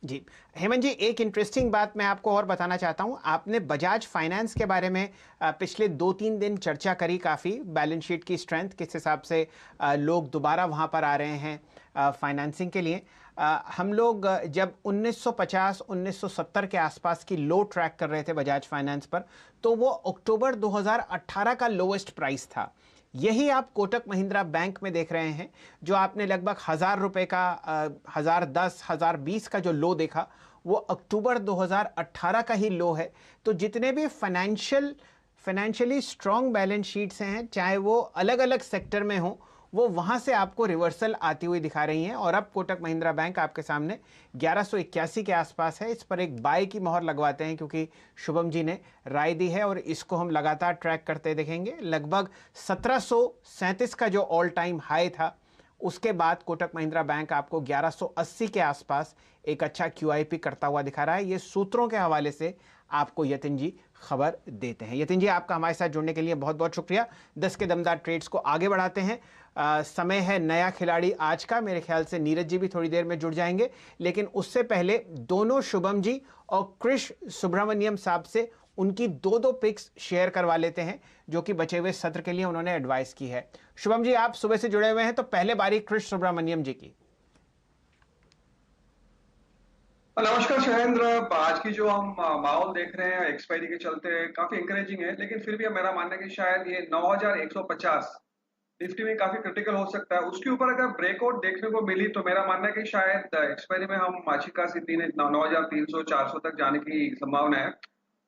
जी, हेमंत जी, एक इंटरेस्टिंग बात मैं आपको और बताना चाहता हूँ। आपने बजाज फाइनेंस के बारे में पिछले 2-3 दिन चर्चा करी काफ़ी, बैलेंस शीट की स्ट्रेंथ किस हिसाब से लोग दोबारा वहाँ पर आ रहे हैं फाइनेंसिंग के लिए। हम लोग जब 1950-1970 के आसपास की लो ट्रैक कर रहे थे बजाज फाइनेंस पर, तो वो अक्टूबर 2018 का लोवेस्ट प्राइस था। यही आप कोटक महिंद्रा बैंक में देख रहे हैं, जो आपने लगभग 1,000 रुपए का 1,010, 1,020 का जो लो देखा, वो अक्टूबर 2018 का ही लो है। तो जितने भी फाइनेंशियली स्ट्रॉन्ग बैलेंस शीट्स हैं, चाहे वो अलग अलग सेक्टर में हो, वो वहां से आपको रिवर्सल आती हुई दिखा रही हैं। और अब कोटक महिंद्रा बैंक आपके सामने 1181 के आसपास है। इस पर एक बाय की मोहर लगवाते हैं, क्योंकि शुभम जी ने राय दी है और इसको हम लगातार ट्रैक करते देखेंगे। लगभग 1737 का जो ऑल टाइम हाई था, उसके बाद कोटक महिंद्रा बैंक आपको 1180 के आसपास एक अच्छा क्यूआईपी करता हुआ दिखा रहा है। ये सूत्रों के हवाले से आपको यतिन जी खबर देते हैं। यतिन जी, आपका हमारे साथ जुड़ने के लिए बहुत बहुत शुक्रिया। 10 के दमदार ट्रेड्स को आगे बढ़ाते हैं। समय है नया खिलाड़ी आज का। मेरे ख्याल से नीरज जी भी थोड़ी देर में जुड़ जाएंगे, लेकिन उससे पहले दोनों शुभम जी और कृष सुब्रमण्यम साहब से उनकी दो दो पिक्स शेयर करवा लेते हैं, जो कि बचे हुए सत्र के लिए उन्होंने एडवाइस की है। शुभम जी, आप सुबह से जुड़े हुए हैं, तो पहले बारी कृष सुब्रमण्यम जी की। नमस्कार शैलेंद्र। आज की जो हम माहौल देख रहे हैं एक्सपायरी के चलते काफी इंकरेजिंग है, लेकिन फिर भी अब मेरा मानना है कि शायद ये 9150 निफ्टी में काफी क्रिटिकल हो सकता है। उसके ऊपर अगर ब्रेकआउट देखने को मिली तो मेरा मानना है कि शायद एक्सपायरी में हम अच्छी खासी 9300 400 तक जाने की संभावना है।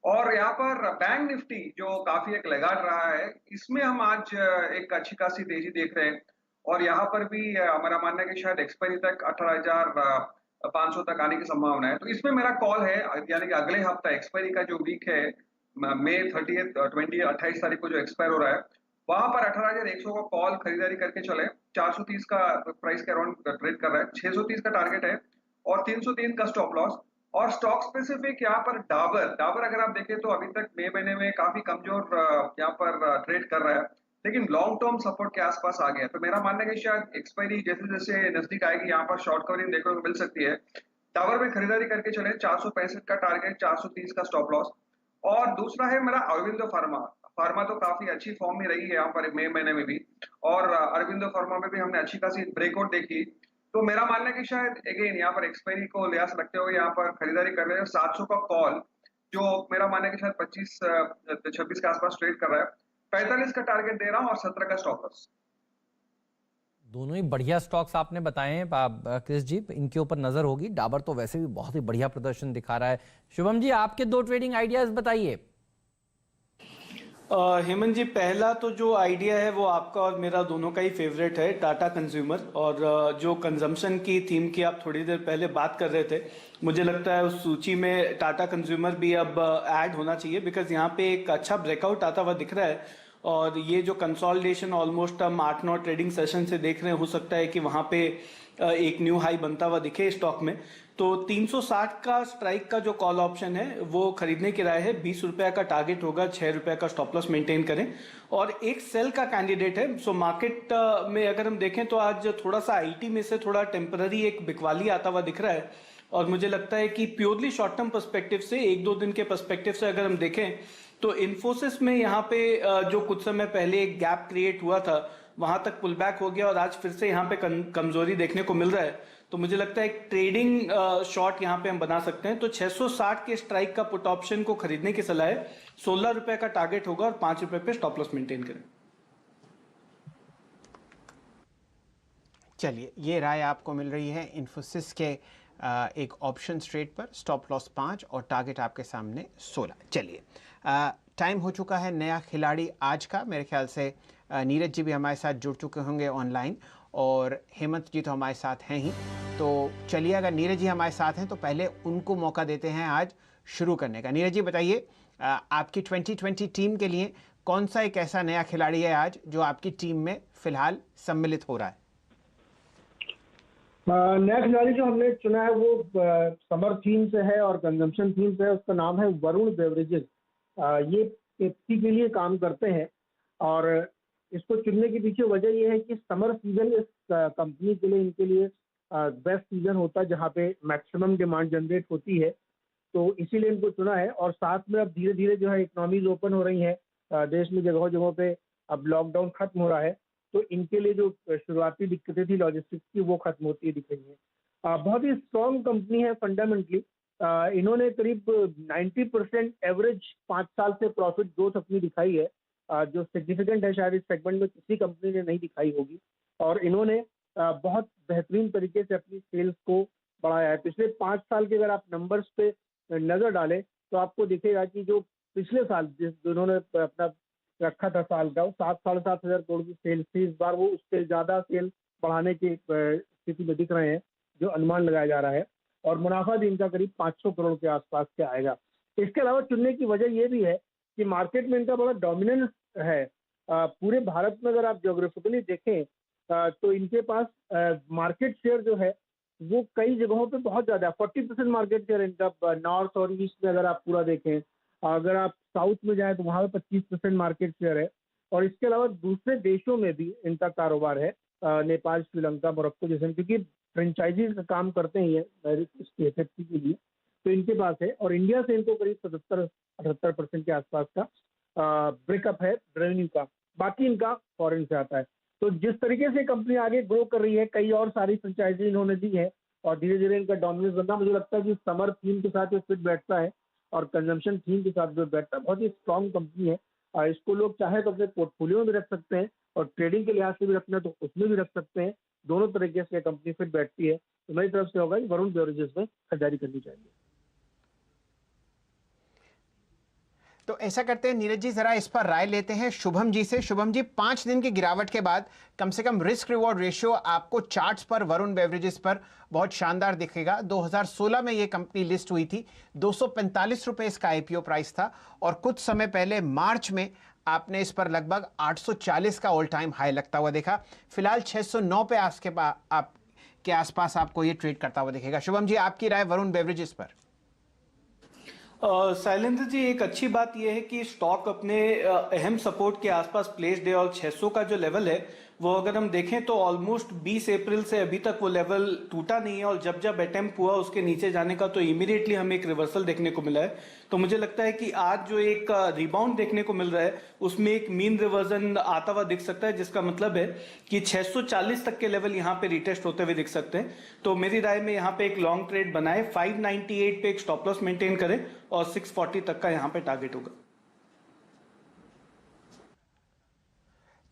और यहाँ पर बैंक निफ्टी जो काफी एक लगाड़ रहा है, इसमें हम आज एक अच्छी खासी तेजी देख रहे हैं। और यहाँ पर भी हमारा मानना है कि शायद एक्सपायरी तक 18,500 तक आने की संभावना है। तो इसमें मेरा कॉल है, यानी कि अगले हफ्ता एक्सपायरी का जो वीक है, मई 30 20 28 तारीख को जो एक्सपायर हो रहा है, वहां पर 18,100 का कॉल खरीदारी करके चले। 430 का प्राइस के अराउंड ट्रेड कर रहा है, 630 का टारगेट है और 303 का स्टॉप लॉस। और स्टॉक स्पेसिफिक यहाँ पर डाबर डाबर अगर आप देखें तो अभी तक मई महीने में काफी कमजोर यहाँ पर ट्रेड कर रहा है, लेकिन लॉन्ग टर्म सपोर्ट के आसपास आ गया। तो मेरा मानना है कि शायद एक्सपायरी जैसे जैसे नजदीक आएगी, यहाँ पर शॉर्ट कवरिंग देखने को मिल सकती है। टावर में खरीदारी करके चले, 465 का टारगेट, 430 का स्टॉप लॉस। और दूसरा है मेरा अरविंदो फार्मा। फार्मा तो काफी अच्छी फॉर्म में रही है यहाँ पर मई महीने में भी, और अरविंदो फार्मा में भी हमने अच्छी खासी ब्रेकआउट देखी। तो मेरा मानना है कि शायद अगेन यहाँ पर एक्सपायरी को लिहाज रखते हुए यहाँ पर खरीदारी कर रहे हैं। 700 का कॉल, जो मेरा मानना है कि शायद 25 26 के आसपास ट्रेड कर रहा है। 45 का टारगेट दे रहा हूँ और 17 का स्टॉप लॉस। दोनों ही बढ़िया स्टॉक्स आपने बताए हैं क्रिस जी, इनके ऊपर नजर होगी। डाबर तो वैसे भी बहुत ही बढ़िया प्रदर्शन दिखा रहा है। शुभम जी, आपके दो ट्रेडिंग आइडियाज बताइए। हेमंत जी, पहला तो जो आइडिया है वो आपका और मेरा दोनों का ही फेवरेट है, टाटा कंज्यूमर। और जो कंजम्पशन की थीम की आप थोड़ी देर पहले बात कर रहे थे, मुझे लगता है उस सूची में टाटा कंज्यूमर भी अब ऐड होना चाहिए, बिकॉज यहाँ पे एक अच्छा ब्रेकआउट आता हुआ दिख रहा है। और ये जो कंसोलिडेशन ऑलमोस्ट हम 8-9 ट्रेडिंग सेशन से देख रहे हैं, हो सकता है कि वहाँ पे एक न्यू हाई बनता हुआ दिखे स्टॉक में। तो 360 का स्ट्राइक का जो कॉल ऑप्शन है वो खरीदने की राय है। 20 रुपए का टारगेट होगा, 6 रुपए का स्टॉप लॉस मेंटेन करें। और एक सेल का कैंडिडेट है। सो मार्केट में अगर हम देखें तो आज थोड़ा सा आईटी में से थोड़ा टेम्पररी एक बिकवाली आता हुआ दिख रहा है। और मुझे लगता है कि प्योरली शॉर्ट टर्म पर्सपेक्टिव से, 1-2 दिन के पर्सपेक्टिव से अगर हम देखें तो इन्फोसिस में यहाँ पे जो कुछ समय पहले एक गैप क्रिएट हुआ था, वहां तक पुल बैक हो गया और आज फिर से यहाँ पे कमजोरी देखने को मिल रहा है। तो मुझे लगता है एक ट्रेडिंग शॉर्ट यहाँ पे हम बना सकते हैं। तो 660 के स्ट्राइक का पुट ऑप्शन को खरीदने की सलाह है। 16 रुपए का टारगेट होगा और 5 रुपए पे स्टॉप लॉस मेंटेन करें। चलिए, ये राय आपको मिल रही है इन्फोसिस के एक ऑप्शन ट्रेड पर। स्टॉप लॉस 5 और टारगेट आपके सामने 16। चलिए, टाइम हो चुका है नया खिलाड़ी आज का। मेरे ख्याल से नीरज जी भी हमारे साथ जुड़ चुके होंगे ऑनलाइन, और हेमंत जी तो हमारे साथ हैं ही। तो चलिए, अगर नीरज जी हमारे साथ हैं तो पहले उनको मौका देते हैं आज शुरू करने का। नीरज जी बताइए, आपकी 2020 टीम के लिए कौन सा एक ऐसा नया खिलाड़ी है आज जो आपकी टीम में फिलहाल सम्मिलित हो रहा है? नया खिलाड़ी जो हमने चुना है वो समर थीम से है और कंजम्पशन थीम से है। उसका नाम है वरुण बेवरेजेस। ये पेप्सी के लिए काम करते हैं, और इसको चुनने के पीछे वजह ये है कि समर सीजन इस कंपनी के लिए, इनके लिए बेस्ट सीजन होता है जहाँ पे मैक्सिमम डिमांड जनरेट होती है, तो इसीलिए इनको चुना है। और साथ में अब धीरे धीरे जो है इकोनॉमीज ओपन हो रही हैं, देश में जगहों जगहों पे अब लॉकडाउन खत्म हो रहा है, तो इनके लिए जो शुरुआती दिक्कतें थी लॉजिस्टिक्स की वो खत्म होती है दिख रही है। बहुत ही स्ट्रॉन्ग कंपनी है फंडामेंटली। इन्होंने करीब 90% एवरेज 5 साल से प्रॉफिट ग्रोथ अपनी दिखाई है, जो सिग्निफिकेंट है, शायद इस सेगमेंट में किसी कंपनी ने नहीं दिखाई होगी। और इन्होंने बहुत बेहतरीन तरीके से अपनी सेल्स को बढ़ाया है। पिछले 5 साल के अगर आप नंबर्स पे नजर डालें तो आपको दिखेगा कि जो पिछले साल जिन्होंने अपना रखा था साल का, 7-7.5 हजार करोड़ की सेल थी, इस बार वो उससे ज्यादा सेल बढ़ाने की स्थिति में दिख रहे हैं, जो अनुमान लगाया जा रहा है। और मुनाफा भी इनका करीब 500 करोड़ के आसपास के आएगा। इसके अलावा चुनने की वजह ये भी है कि मार्केट में इनका बड़ा डोमिनेंस है। पूरे भारत में अगर आप ज्योग्राफिकली देखें तो इनके पास मार्केट शेयर जो है वो कई जगहों पे बहुत ज्यादा है। 40% मार्केट शेयर इनका नॉर्थ और ईस्ट में अगर आप पूरा देखें। अगर आप साउथ में जाएं तो वहाँ पे 25% मार्केट शेयर है। और इसके अलावा दूसरे देशों में भी इनका कारोबार है, नेपाल, श्रीलंका, मोरक्को जैसे, क्योंकि फ्रेंचाइजीज का काम करते ही है एफएफसी के लिए, तो इनके पास है। और इंडिया से इनको करीब 77-78% के आसपास का ब्रेकअप है रेवेन्यू का। बाकी इनका फॉरेन से आता है। तो जिस तरीके से कंपनी आगे ग्रो कर रही है, कई और सारी फ्रेंचाइजी इन्होंने दी है और धीरे धीरे इनका डोमिनेंस बनना, मुझे लगता है कि समर थीम के साथ ये फिट बैठता है और कंजम्पशन थीम के साथ भी बैठता है। बहुत ही स्ट्रॉन्ग कंपनी है। इसको लोग चाहे तो अपने पोर्टफोलियो में भी रख सकते हैं और ट्रेडिंग के लिहाज से भी रखना तो उसमें भी रख सकते हैं। दोनों तरीके से कंपनी फिट बैठती है। तो मेरी तरफ से होगा कि वरुण बेवरेजेस में खरीदारी करनी चाहिए। तो ऐसा करते हैं नीरज जी, जरा इस पर राय लेते हैं शुभम जी से। शुभम जी, 5 दिन की गिरावट के बाद कम से कम रिस्क रिवॉर्ड रेशियो आपको चार्ट्स पर वरुण बेवरेजेस पर बहुत शानदार दिखेगा। 2016 में ये कंपनी लिस्ट हुई थी, 245 रुपए इसका आईपीओ प्राइस था और कुछ समय पहले मार्च में आपने इस पर लगभग 840 का ऑल टाइम हाई लगता हुआ देखा। फिलहाल 609 पे आपके आसपास आपको ये ट्रेड करता हुआ दिखेगा। शुभम जी, आपकी राय वरुण बेवरेजेस पर? शैलेंद्र जी, एक अच्छी बात यह है कि स्टॉक अपने अहम सपोर्ट के आसपास प्लेस्ड है और 600 का जो लेवल है वो अगर हम देखें तो ऑलमोस्ट 20 अप्रैल से अभी तक वो लेवल टूटा नहीं है। और जब जब अटेम्प्ट हुआ उसके नीचे जाने का तो इमीडिएटली हमें एक रिवर्सल देखने को मिला है। तो मुझे लगता है कि आज जो एक रिबाउंड देखने को मिल रहा है उसमें एक मीन रिवर्जन आता हुआ दिख सकता है, जिसका मतलब है कि 640 तक के लेवल यहाँ पे रिटेस्ट होते हुए दिख सकते हैं। तो मेरी राय में यहाँ पे एक लॉन्ग ट्रेड बनाए, 598 पे एक स्टॉप लॉस मेंटेन करें और 640 तक का यहाँ पे टारगेट होगा।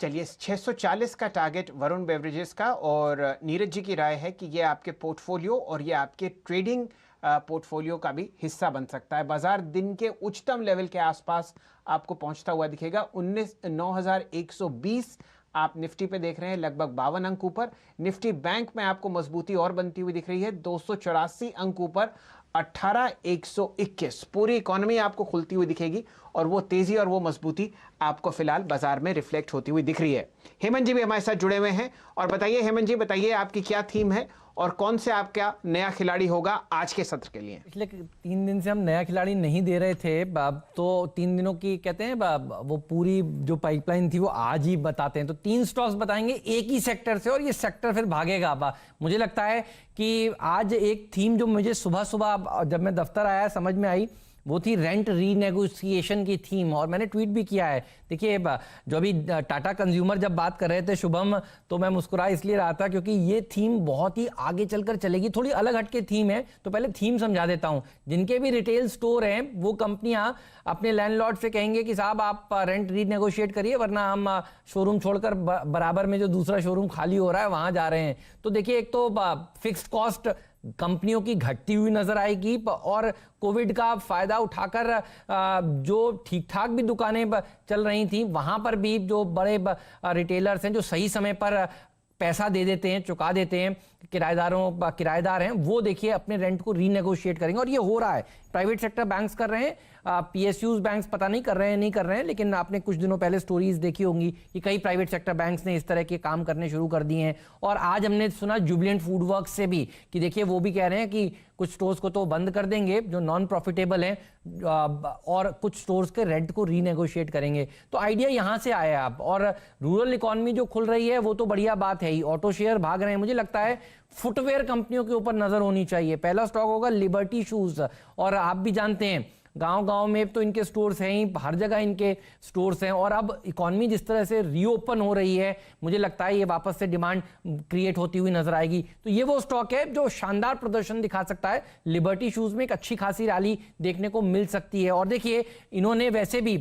चलिए, 640 का टारगेट वरुण बेवरेजेस का। और नीरज जी की राय है कि ये आपके पोर्टफोलियो और ये आपके ट्रेडिंग पोर्टफोलियो का भी हिस्सा बन सकता है। बाजार दिन के उच्चतम लेवल के आसपास आपको पहुंचता हुआ दिखेगा। 9,120 आप निफ्टी पे देख रहे हैं, लगभग 52 अंक ऊपर। निफ्टी बैंक में आपको मजबूती और बनती हुई दिख रही है, 284 अंक ऊपर, 18,121। पूरी इकोनॉमी आपको खुलती हुई दिखेगी और वो तेजी और वो मजबूती आपको फिलहाल बाजार में रिफ्लेक्ट होती हुई दिख रही है। हेमंत जी भी हमारे साथ जुड़े हुए हैं और बताइए हेमंत जी, बताइए आपकी क्या थीम है और कौन से आपका नया खिलाड़ी होगा आज के सत्र के लिए? पिछले 3 दिन से हम नया खिलाड़ी नहीं दे रहे थे, तो 3 दिनों की कहते हैं वो पूरी जो पाइपलाइन थी वो आज ही बताते हैं। तो 3 स्टॉक्स बताएंगे एक ही सेक्टर से और ये सेक्टर फिर भागेगा। मुझे लगता है कि आज एक थीम जो मुझे सुबह सुबह जब मैं दफ्तर आया समझ में आई वो थी रेंट रीनेगोशिएशन की थीम, और मैंने ट्वीट भी किया है। देखिए, जो अभी टाटा कंज्यूमर जब बात कर रहे थे शुभम, तो मैं मुस्कुरा इसलिए रहा था क्योंकि ये थीम बहुत ही आगे चलकर चलेगी। थोड़ी अलग हटके थीम है, तो पहले थीम समझा देता हूं। जिनके भी रिटेल स्टोर हैं वो कंपनियां अपने लैंडलॉर्ड से कहेंगे कि साहब आप रेंट रीनेगोशिएट करिए, वरना हम शोरूम छोड़कर बराबर में जो दूसरा शोरूम खाली हो रहा है वहां जा रहे हैं। तो देखिए, एक तो फिक्स्ड कॉस्ट कंपनियों की घटती हुई नजर आएगी और कोविड का फायदा उठाकर जो ठीक ठाक भी दुकानें चल रही थी वहां पर भी जो बड़े रिटेलर्स हैं जो सही समय पर पैसा दे देते हैं, चुका देते हैं किराएदार हैं, वो देखिए अपने रेंट को रीनेगोशिएट करेंगे और ये हो रहा है। प्राइवेट सेक्टर बैंक्स कर रहे हैं, पीएसयूज बैंक्स पता नहीं कर रहे हैं, लेकिन आपने कुछ दिनों पहले स्टोरीज देखी होंगी कि कई प्राइवेट सेक्टर बैंक्स ने इस तरह के काम करने शुरू कर दिए हैं। और आज हमने सुना जुबिलेंट फूड वर्क्स से भी कि देखिए वो भी कह रहे हैं कि कुछ स्टोर्स को तो बंद कर देंगे जो नॉन प्रॉफिटेबल हैं और कुछ स्टोर्स के रेंट को रीनेगोशिएट करेंगे। तो आइडिया यहां से आया आप। और रूरल इकोनॉमी जो खुल रही है वो तो बढ़िया बात है ही, ऑटो शेयर भाग रहे हैं। मुझे लगता है फुटवेयर कंपनियों के ऊपर नजर होनी चाहिए। पहला स्टॉक होगा लिबर्टी शूज, और आप भी जानते हैं गांव-गांव में तो इनके स्टोर्स हैं ही, हर जगह इनके स्टोर्स हैं, और अब इकॉनमी जिस तरह से रीओपन हो रही है, मुझे लगता है ये वापस से डिमांड क्रिएट होती हुई नजर आएगी। तो ये वो स्टॉक है जो शानदार प्रदर्शन दिखा सकता है। लिबर्टी शूज में एक अच्छी खासी रैली देखने को मिल सकती है। और देखिए, इन्होंने वैसे भी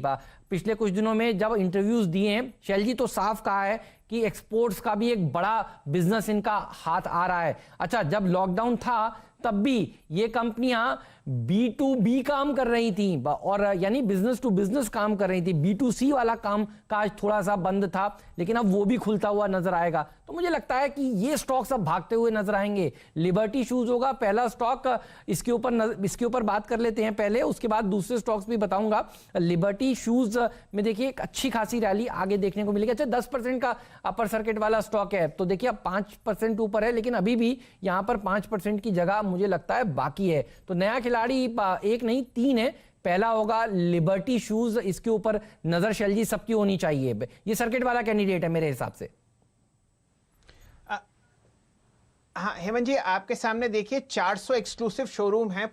पिछले कुछ दिनों में जब इंटरव्यूज दिए हैं, शैल जी, तो साफ कहा है कि एक्सपोर्ट्स का भी एक बड़ा बिजनेस इनका हाथ आ रहा है। अच्छा, जब लॉकडाउन था तब भी ये कंपनियां B2B काम कर रही थी, और यानी बिजनेस टू बिजनेस काम कर रही थी। B2C वाला काम काज थोड़ा सा बंद था, लेकिन अब वो भी खुलता हुआ नजर आएगा। तो मुझे लगता है कि ये स्टॉक्स अब भागते हुए नजर आएंगे। लिबर्टी शूज होगा पहला स्टॉक, इसके ऊपर बात कर लेते हैं पहले, उसके बाद दूसरे स्टॉक्स भी बताऊंगा। लिबर्टी शूज में देखिए एक अच्छी खासी रैली आगे देखने को मिलेगी। अच्छा, 10% का अपर सर्किट वाला स्टॉक है, तो देखिए अब 5% ऊपर है, लेकिन अभी भी यहां पर 5% की जगह मुझे लगता है बाकी है। तो नया खिलाड़ी एक नहीं 3 है। पहला होगा लिबर्टी शूज, इसके ऊपर नजर शैल जी सबकी होनी चाहिए। ये सर्किट वाला कैंडिडेट है मेरे हिसाब से। हाँ हेमंत जी, आपके सामने देखिए 400 एक्सक्लूसिव शोरूम है